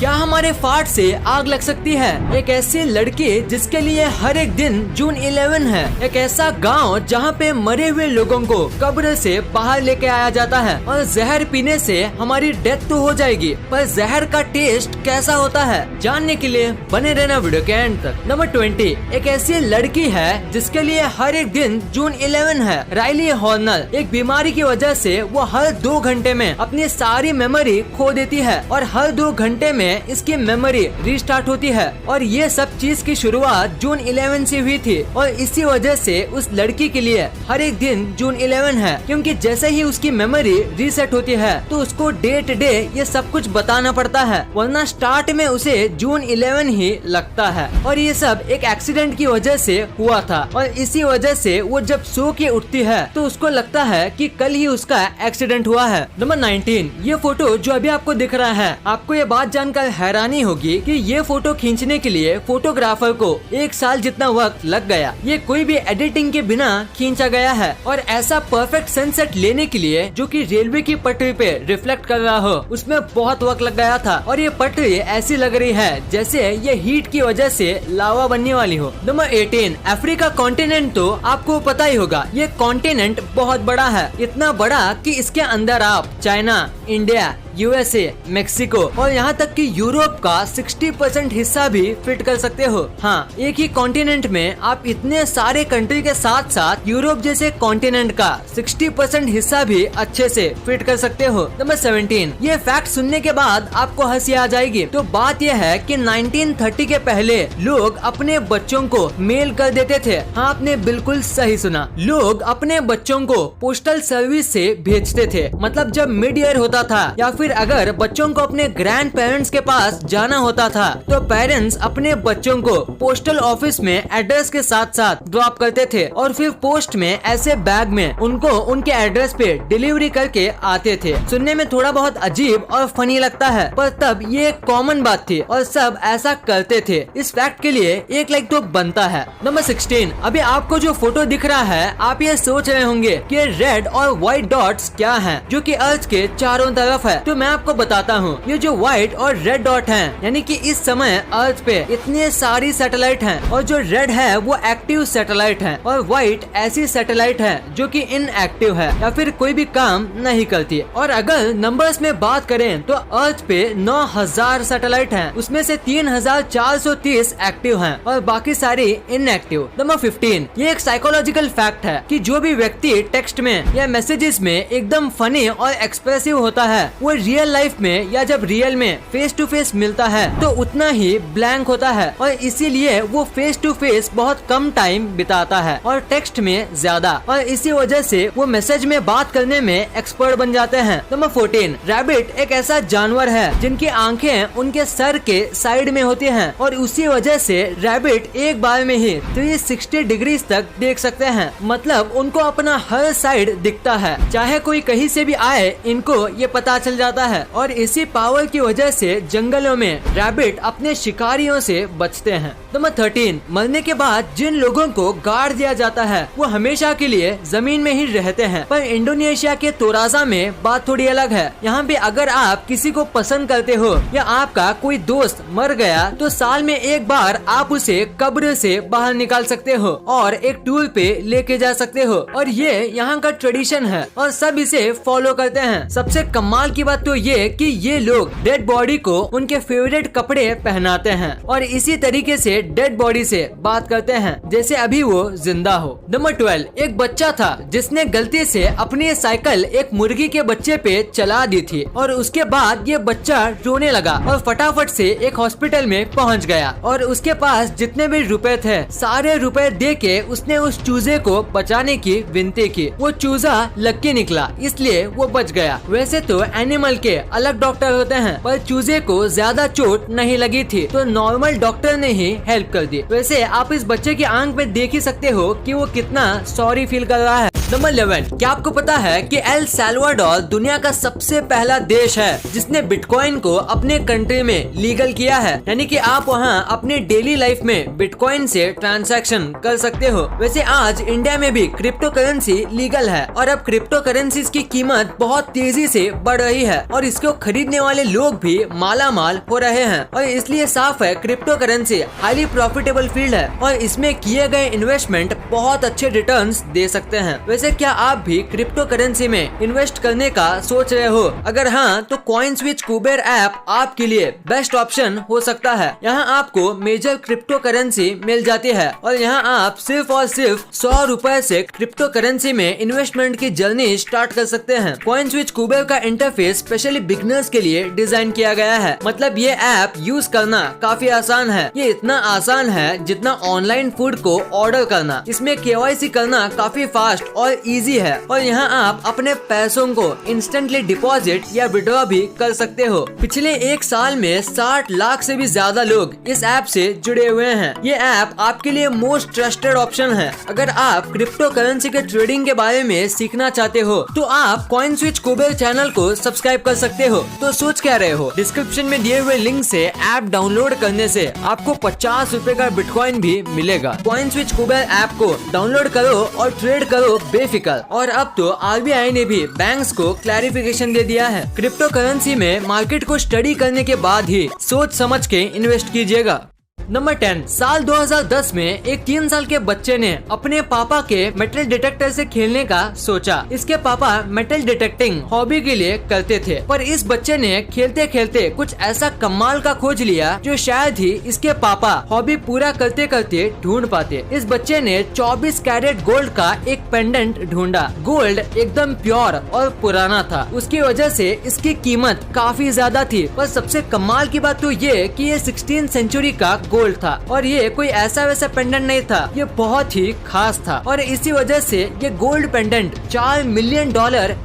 क्या हमारे फाट से आग लग सकती है? एक ऐसी लड़की जिसके लिए हर एक दिन जून 11 है। एक ऐसा गांव जहां पे मरे हुए लोगों को कब्र से बाहर लेके आया जाता है और जहर पीने से हमारी डेथ तो हो जाएगी, पर जहर का टेस्ट कैसा होता है जानने के लिए बने रहना वीडियो के एंड तक। नंबर 20, एक ऐसी लड़की है जिसके लिए हर एक दिन जून 11 है। राइली हॉर्नर, एक बीमारी की वजह से वो हर 2 घंटे में अपनी सारी मेमोरी खो देती है और हर 2 घंटे में इसकी मेमोरी रिस्टार्ट होती है। और ये सब चीज की शुरुआत जून 11 से हुई थी और इसी वजह से उस लड़की के लिए हर एक दिन जून 11 है, क्योंकि जैसे ही उसकी मेमोरी रीसेट होती है तो उसको डे टू डे ये सब कुछ बताना पड़ता है, वरना स्टार्ट में उसे जून 11 ही लगता है। और ये सब एक एक्सीडेंट की वजह से हुआ था और इसी वजह से वो जब सो के उठती है तो उसको लगता है कि कल ही उसका एक्सीडेंट हुआ है। नंबर 19, ये फोटो जो अभी आपको दिख रहा है, आपको ये बात जानकर हैरानी होगी कि ये फोटो खींचने के लिए फोटोग्राफर को 1 साल जितना वक्त लग गया। ये कोई भी एडिटिंग के बिना खींचा गया है और ऐसा परफेक्ट सनसेट लेने के लिए जो कि रेलवे की पटरी पे रिफ्लेक्ट कर रहा हो, उसमें बहुत वक्त लग गया था। और ये पटरी ऐसी लग रही है जैसे ये हीट की वजह से लावा बनने वाली हो। नंबर 18, अफ्रीका कॉन्टिनेंट तो आपको पता ही होगा। ये कॉन्टिनेंट बहुत बड़ा है, इतना बड़ा कि इसके अंदर आप चाइना, इंडिया, यूएसए, मेक्सिको और यहाँ तक कि यूरोप का 60% हिस्सा भी फिट कर सकते हो। हाँ, एक ही कॉन्टिनेंट में आप इतने सारे कंट्री के साथ साथ यूरोप जैसे कॉन्टिनेंट का 60% हिस्सा भी अच्छे से फिट कर सकते हो। नंबर 17, ये फैक्ट सुनने के बाद आपको हंसी आ जाएगी। तो बात यह है कि 1930 के पहले लोग अपने बच्चों को मेल कर देते थे। हाँ, आपने बिल्कुल सही सुना, लोग अपने बच्चों को पोस्टल सर्विस से भेजते थे। मतलब जब मिड ईयर होता था या फिर अगर बच्चों को अपने ग्रैंड पेरेंट्स के पास जाना होता था तो पेरेंट्स अपने बच्चों को पोस्टल ऑफिस में एड्रेस के साथ साथ ड्रॉप करते थे और फिर पोस्ट में ऐसे बैग में उनको उनके एड्रेस पे डिलीवरी करके आते थे। सुनने में थोड़ा बहुत अजीब और फनी लगता है, पर तब ये एक कॉमन बात थी और सब ऐसा करते थे। इस फैक्ट के लिए 1 लाइक तो बनता है। नंबर 16, अभी आपको जो फोटो दिख रहा है, आप ये सोच रहे होंगे कि रेड और व्हाइट डॉट्स क्या हैं, जो कि अर्थ के चारों तरफ है। तो मैं आपको बताता हूँ, ये जो व्हाइट और रेड डॉट हैं, यानी कि इस समय अर्थ पे इतनी सारी सैटेलाइट हैं और जो रेड है वो एक्टिव सैटेलाइट है और व्हाइट ऐसी सैटेलाइट है जो कि इनएक्टिव है या फिर कोई भी काम नहीं करती। और अगर नंबर्स में बात करें तो अर्थ पे 9000 सैटेलाइट हैं, उसमें से 3430 एक्टिव हैं और बाकी सारी इनएक्टिव। नंबर 15, ये एक साइकोलॉजिकल फैक्ट है कि जो भी व्यक्ति टेक्स्ट में या मैसेजेस में एकदम फनी और एक्सप्रेसिव होता है वो रियल लाइफ में या जब रियल में फेस टू फेस मिलता है तो उतना ही ब्लैंक होता है और इसीलिए वो फेस टू फेस बहुत कम टाइम बिताता है और टेक्स्ट में ज्यादा, और इसी वजह से वो मैसेज में बात करने में एक्सपर्ट बन जाते हैं। नंबर 14, रैबिट एक ऐसा जानवर है जिनकी आंखें उनके सर के साइड में होती हैं और उसी वजह से रैबिट एक बार में ही 360 डिग्री तक देख सकते हैं। मतलब उनको अपना हर साइड दिखता है, चाहे कोई कहीं से भी आए इनको ये पता चल जाता है और इसी पावर की वजह से जंगलों में रैबिट अपने शिकारियों से बचते हैं। नंबर 13, मरने के बाद जिन लोगों को गाड़ दिया जाता है वो हमेशा के लिए जमीन में ही रहते हैं, पर इंडोनेशिया के तोराजा में बात थोड़ी अलग है। यहाँ पे अगर आप किसी को पसंद करते हो या आपका कोई दोस्त मर गया तो साल में एक बार आप उसे कब्र से बाहर निकाल सकते हो और एक टूर पे लेके जा सकते हो और ये यहाँ का ट्रेडिशन है और सब इसे फॉलो करते हैं। सबसे कमाल की बात तो ये कि ये लोग डेड बॉडी को उनके फेवरेट कपड़े पहनाते हैं और इसी तरीके से डेड बॉडी से बात करते हैं जैसे अभी वो जिंदा हो। नंबर 12, एक बच्चा था जिसने गलती से अपनी साइकिल एक मुर्गी के बच्चे पे चला दी थी और उसके बाद ये बच्चा रोने लगा और फटाफट से एक हॉस्पिटल में पहुंच गया और उसके पास जितने भी रुपए थे सारे रुपए दे के उसने उस चूजे को बचाने की विनती की। वो चूजा लक्की निकला इसलिए वो बच गया। वैसे तो एनिमल के अलग डॉक्टर होते हैं पर चूजे को ज्यादा चोट नहीं लगी थी तो नॉर्मल डॉक्टर ने ही हेल्प कर दी। वैसे आप इस बच्चे की आंख में देख ही सकते हो कि वो कितना सॉरी फील कर रहा है। नंबर 11, क्या आपको पता है कि एल साल्वाडोर दुनिया का सबसे पहला देश है जिसने बिटकॉइन को अपने कंट्री में लीगल किया है, यानी कि आप वहां अपने डेली लाइफ में बिटकॉइन से ट्रांजैक्शन कर सकते हो। वैसे आज इंडिया में भी क्रिप्टो करेंसी लीगल है और अब क्रिप्टो करेंसीज की कीमत बहुत तेजी से बढ़ रही है और इसको खरीदने वाले लोग भी माला माल हो रहे हैं और इसलिए साफ है crypto currency highly profitable field है और इसमें किए गए इन्वेस्टमेंट बहुत अच्छे रिटर्न्स दे सकते हैं। वैसे क्या आप भी क्रिप्टो करेंसी में इन्वेस्ट करने का सोच रहे हो? अगर हाँ तो कॉइनस्विच कुबेर ऐप आपके लिए बेस्ट ऑप्शन हो सकता है। यहाँ आपको मेजर क्रिप्टो करेंसी मिल जाती है और यहाँ आप सिर्फ और सिर्फ 100 रुपए से क्रिप्टो करेंसी में इन्वेस्टमेंट की जर्नी स्टार्ट कर सकते हैं। कॉइनस्विच कुबेर का इंटरफेस स्पेशली बिगनर्स के लिए डिजाइन किया गया है। मतलब ये ऐप यूज करना काफी आसान है। ये इतना आसान है जितना ऑनलाइन फूड को ऑर्डर करना। इसमें KYC करना काफी फास्ट और इजी है और यहाँ आप अपने पैसों को इंस्टेंटली डिपॉजिट या विड्रॉ भी कर सकते हो। पिछले एक साल में 60 लाख से भी ज्यादा लोग इस ऐप से जुड़े हुए हैं। ये ऐप आपके लिए मोस्ट ट्रस्टेड ऑप्शन है। अगर आप क्रिप्टो करेंसी के ट्रेडिंग के बारे में सीखना चाहते हो तो आप कॉइनस्विच कुबेर चैनल को सब्सक्राइब कर सकते हो। तो सोच क्या रहे हो? डिस्क्रिप्शन में दिए हुए लिंक से ऐप डाउनलोड करने से आपको 50 रुपए का बिटकॉइन भी मिलेगा। कॉइनस्विच कुबेर ऐप को डाउनलोड करो और ट्रेड करो बेफिक्र। और अब तो RBI ने भी बैंक्स को क्लैरिफिकेशन दे दिया है। क्रिप्टो करेंसी में मार्केट को स्टडी करने के बाद ही सोच समझ के इन्वेस्ट कीजिएगा। नंबर 10, साल 2010 में एक 3 साल के बच्चे ने अपने पापा के मेटल डिटेक्टर से खेलने का सोचा। इसके पापा मेटल डिटेक्टिंग हॉबी के लिए करते थे, पर इस बच्चे ने खेलते खेलते कुछ ऐसा कमाल का खोज लिया जो शायद ही इसके पापा हॉबी पूरा करते करते ढूंढ पाते। इस बच्चे ने 24 कैरेट गोल्ड का एक पेंडेंट ढूंढा। गोल्ड एकदम प्योर और पुराना था, उसकी वजह से इसकी कीमत काफी ज्यादा थी। पर सबसे कमाल की बात तो ये कि ये 16th सेंचुरी का गोल्ड था और ये कोई ऐसा वैसा पेंडेंट नहीं था, ये बहुत ही खास था और इसी वजह से ये गोल्ड पेंडेंट $4 मिलियन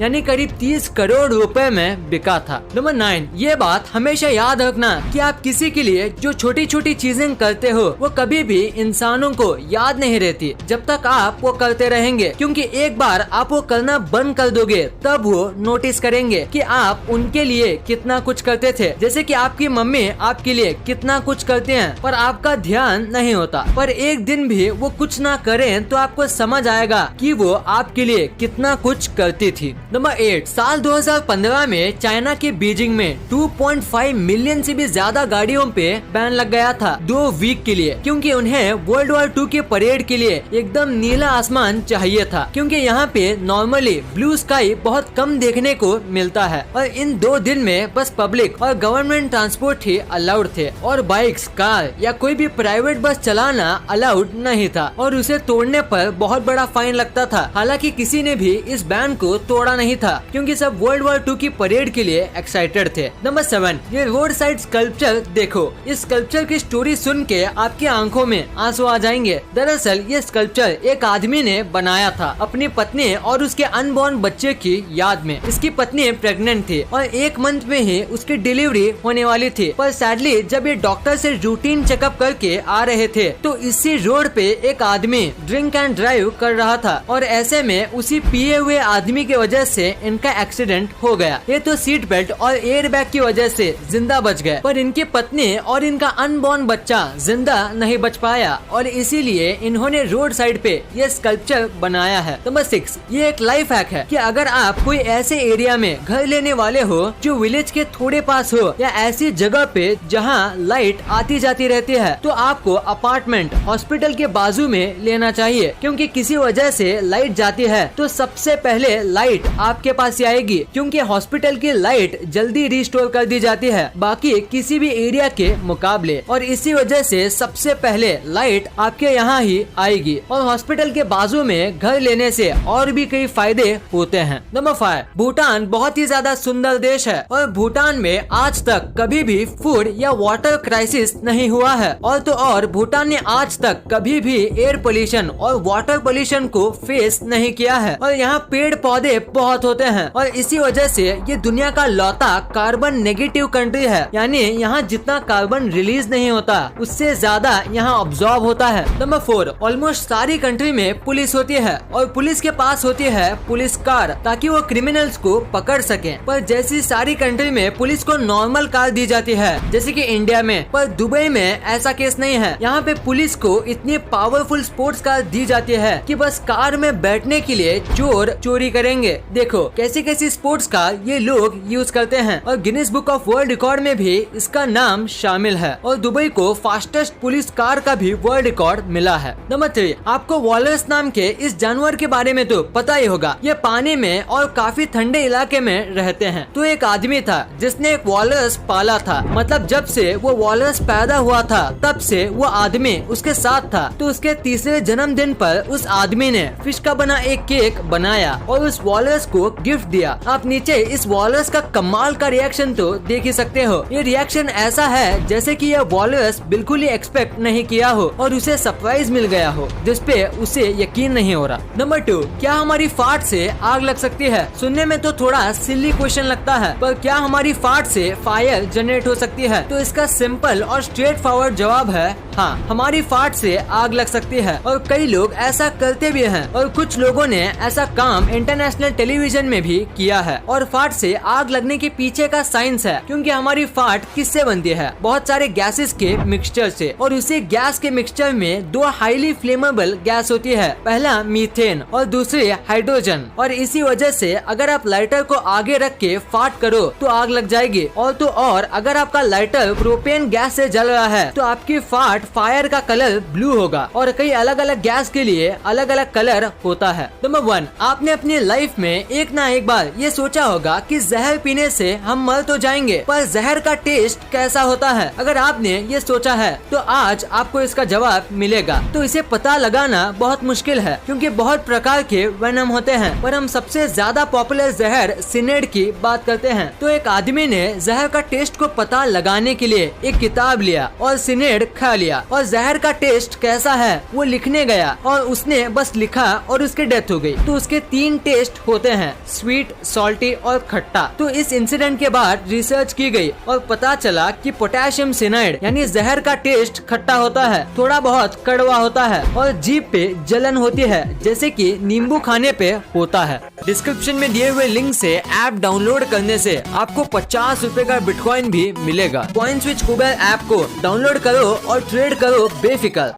यानी करीब 30 करोड़ रुपए में बिका था। नंबर 9, ये बात हमेशा याद रखना कि आप किसी के लिए जो छोटी छोटी चीजें करते हो वो कभी भी इंसानों को याद नहीं रहती जब तक आप वो करते रहेंगे, क्योंकि एक बार आप वो करना बंद कर दोगे तब वो नोटिस करेंगे कि आप उनके लिए कितना कुछ करते थे। जैसे कि आपकी मम्मी आपके लिए कितना कुछ करते हैं पर आपका ध्यान नहीं होता, पर एक दिन भी वो कुछ ना करें तो आपको समझ आएगा कि वो आपके लिए कितना कुछ करती थी। नंबर 8, साल 2015 में चाइना के बीजिंग में 2.5 मिलियन से भी ज्यादा गाड़ियों पे बैन लग गया था 2 वीक के लिए, क्योंकि उन्हें वर्ल्ड वॉर 2 के परेड के लिए एकदम नीला आसमान चाहिए था, क्योंकि यहाँ पे नॉर्मली ब्लू स्काई बहुत कम देखने को मिलता है और इन 2 दिन में बस पब्लिक और गवर्नमेंट ट्रांसपोर्ट ही अलाउड थे और बाइक्स, कार या कोई भी प्राइवेट बस चलाना अलाउड नहीं था और उसे तोड़ने पर बहुत बड़ा फाइन लगता था। हालांकि किसी ने भी इस बैन को तोड़ा नहीं था क्योंकि सब वर्ल्ड वॉर 2 की परेड के लिए एक्साइटेड थे। नंबर 7, ये रोड साइड स्कल्पचर देखो। इस स्कल्पचर की स्टोरी सुन के आपकी आंखों में आंसू आ जाएंगे। दरअसल ये स्कल्पचर एक आदमी ने बनाया था अपनी पत्नी और उसके अनबॉर्न बच्चे की याद में। इसकी पत्नी प्रेग्नेंट थी और 1 मंथ में ही उसकी डिलीवरी होने वाली थी, पर सैडली जब ये डॉक्टर से रूटीन चेकअप करके आ रहे थे तो इसी रोड पे एक आदमी ड्रिंक एंड ड्राइव कर रहा था और ऐसे में उसी पिए हुए आदमी की वजह से इनका एक्सीडेंट हो गया। ये तो सीट बेल्ट और एयर बैग की वजह से जिंदा बच गए, पर इनकी पत्नी और इनका अनबॉर्न बच्चा जिंदा नहीं बच पाया और इसीलिए इन्होंने रोड साइड पे ये स्कल्पचर बनाया है। नंबर 6, ये एक लाइफ हैक है कि अगर आप कोई ऐसे एरिया में घर लेने वाले हो जो विलेज के थोड़े पास हो या ऐसी जगह पे जहाँ लाइट आती जाती रहती है तो आपको अपार्टमेंट हॉस्पिटल के बाजू में लेना चाहिए, क्योंकि किसी वजह से लाइट जाती है तो सबसे पहले लाइट आपके पास आएगी, क्योंकि हॉस्पिटल की लाइट जल्दी रिस्टोर कर दी जाती है बाकी किसी भी एरिया के मुकाबले, और इसी वजह से सबसे पहले लाइट आपके यहाँ ही आएगी। और हॉस्पिटल के बाजू में घर लेने से और भी कई फायदे होते हैं। नंबर 5, भूटान बहुत ही ज्यादा सुंदर देश है और भूटान में आज तक कभी भी फूड या वाटर क्राइसिस नहीं हुआ है। और तो और भूटान ने आज तक कभी भी एयर पोल्यूशन और वाटर पोल्यूशन को फेस नहीं किया है। और यहाँ पेड़ पौधे बहुत होते हैं और इसी वजह से ये दुनिया का लौता कार्बन नेगेटिव कंट्री है। यानी यहाँ जितना कार्बन रिलीज नहीं होता उससे ज्यादा यहाँ ऑब्जॉर्ब होता है। नंबर 4, ऑलमोस्ट सारी कंट्री में पुलिस होती है और पुलिस के पास होती है पुलिस कार ताकि वो क्रिमिनल्स को पकड़ सके। पर जैसी सारी कंट्री में पुलिस को नॉर्मल कार दी जाती है जैसे कि इंडिया में, पर दुबई में ऐसा केस नहीं है। यहाँ पे पुलिस को इतनी पावरफुल स्पोर्ट्स कार दी जाती है कि बस कार में बैठने के लिए चोर चोरी करेंगे। देखो कैसी कैसी स्पोर्ट्स कार ये लोग यूज करते हैं और Guinness book of world record में भी इसका नाम शामिल है। और दुबई को फास्टेस्ट पुलिस कार का भी वर्ल्ड रिकॉर्ड मिला है। नंबर 3, आपको वॉलरस नाम के इस जानवर के बारे में तो पता ही होगा। ये पानी में और काफी ठंडे इलाके में रहते हैं। तो एक आदमी था जिसने एक वॉलरस पाला था। मतलब जब से वो वॉलरस पैदा हुआ था तब से वो आदमी उसके साथ था। तो उसके तीसरे जन्मदिन पर उस आदमी ने फिश का बना एक केक बनाया और उस वॉलरस को गिफ्ट दिया। आप नीचे इस वॉलरस का कमाल का रिएक्शन तो देख ही सकते हो। ये रिएक्शन ऐसा है जैसे कि यह वॉलरस बिल्कुल ही एक्सपेक्ट नहीं किया हो और उसे सरप्राइज मिल गया हो जिसपे उसे यकीन नहीं हो रहा। नंबर 2, क्या हमारी फाट से आग लग सकती है? सुनने में तो थोड़ा सिली क्वेश्चन लगता है, पर क्या हमारी फाट से फायर जनरेट हो सकती है? तो इसका सिंपल और स्ट्रेट फॉरवर्ड जवाब है हाँ, हमारी फाट से आग लग सकती है और कई लोग ऐसा करते भी हैं। और कुछ लोगों ने ऐसा काम इंटरनेशनल टेलीविजन में भी किया है। और फाट से आग लगने के पीछे का साइंस है, क्योंकि हमारी फाट किससे बनती है? बहुत सारे गैसेस के मिक्सचर से। और उसी गैस के मिक्सचर में 2 हाईली फ्लेमेबल गैस होती है, पहला मीथेन और दूसरी हाइड्रोजन। और इसी वजह से अगर आप लाइटर को आगे रख के फाट करो तो आग लग जाएगी। और तो और अगर आपका लाइटर प्रोपेन गैस से जल रहा है तो आपकी फाट फायर का कलर ब्लू होगा। और कई अलग अलग गैस के लिए अलग अलग कलर होता है। नंबर 1, आपने अपनी लाइफ में एक ना एक बार ये सोचा होगा कि जहर पीने से हम मर तो जाएंगे, पर जहर का टेस्ट कैसा होता है? अगर आपने ये सोचा है तो आज आपको इसका जवाब मिलेगा। तो इसे पता लगाना बहुत मुश्किल है, क्योंकि बहुत प्रकार के वेनम होते हैं, पर हम सबसे ज्यादा पॉपुलर जहर सिनेड की बात करते हैं। तो एक आदमी ने जहर का टेस्ट को पता लगाने के लिए एक किताब लिया और सिनेड खा लिया और जहर का टेस्ट कैसा है वो लिखने गया और उसने बस लिखा और उसकी डेथ हो गई। तो उसके 3 टेस्ट होते हैं, स्वीट, सॉल्टी और खट्टा। तो इस इंसिडेंट के बाद रिसर्च की गई और पता चला कि पोटेशियम सिनाइड यानी जहर का टेस्ट खट्टा होता है, थोड़ा बहुत कड़वा होता है और जीभ पे जलन होती है जैसे कि नींबू खाने पे होता है। डिस्क्रिप्शन में दिए हुए लिंक से ऐप डाउनलोड करने से आपको 50 रुपए का बिटकॉइन भी मिलेगा। कॉइन स्विच कुबेर ऐप को डाउनलोड करो और ट्रेड करो बेफिक्र।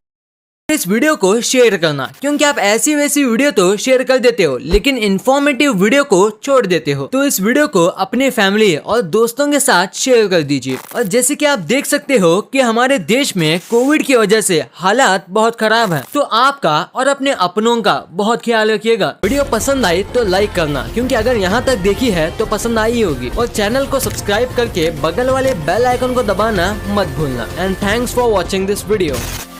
इस वीडियो को शेयर करना, क्योंकि आप ऐसी वैसी वीडियो तो शेयर कर देते हो लेकिन इन्फॉर्मेटिव वीडियो को छोड़ देते हो। तो इस वीडियो को अपने फैमिली और दोस्तों के साथ शेयर कर दीजिए। और जैसे कि आप देख सकते हो कि हमारे देश में कोविड की वजह से हालात बहुत खराब है, तो आपका और अपने अपनों का बहुत ख्याल रखिएगा। वीडियो पसंद आई तो लाइक करना, क्योंकि अगर यहाँ तक देखी है तो पसंद आई होगी। और चैनल को सब्सक्राइब करके बगल वाले बेल आइकन को दबाना मत भूलना। And thanks for watching this video.